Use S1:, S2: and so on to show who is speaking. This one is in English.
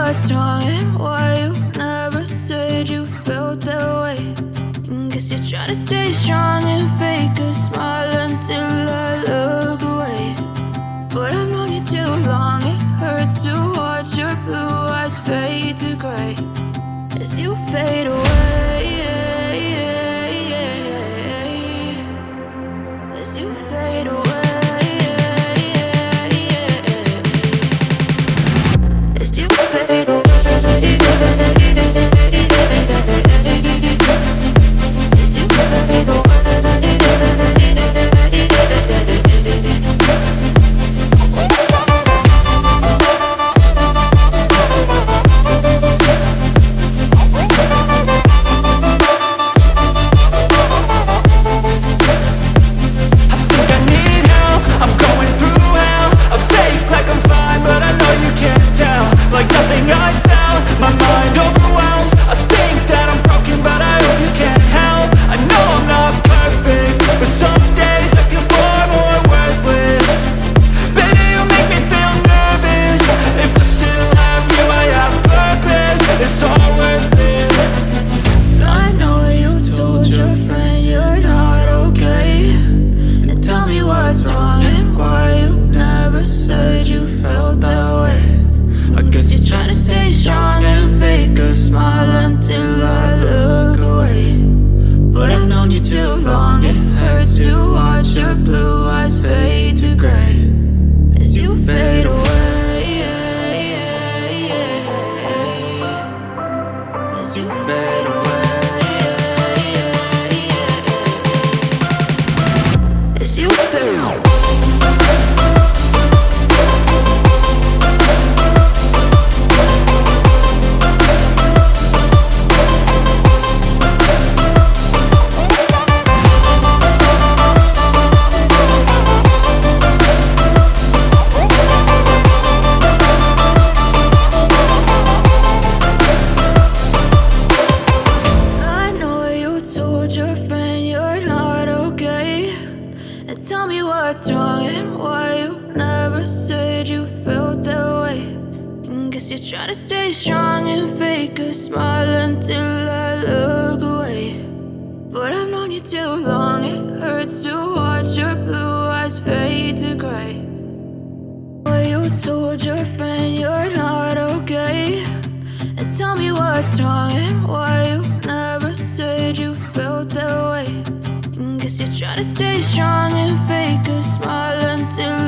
S1: what's wrong and why you never said you felt that way. Guess you're trying to stay strong and fake a smile until I look away. But I've known you too long, it hurts to watch your blue eyes fade to gray as you fade away. As you fade away. As you fade away.
S2: Like nothing I found, my mind overwhelms. I think that I'm broken, but I hope you can't help. I know I'm not perfect, but some days I feel far more worthless. Baby, you make me feel nervous. If I still have you, I have purpose. It's all worth it.
S1: I know you told your friend you're not okay, and tell me what's wrong and why you never said you felt that way. I guess you're trying to stay strong and fake a smile until I look away. But I've known you too long, it hurts to watch your blue eyes fade to gray as you fade away. As you fade away. As you fade away. Your friend you're not okay, and tell me what's wrong and why you never said you felt that way. Guess you're trying to stay strong and fake a smile until I look away. But I've known you too long, it hurts to watch your blue eyes fade to gray. You told your friend you're not okay, and tell me what's wrong and why you never said you felt that way. Guess you're trying to stay strong and fake a smile until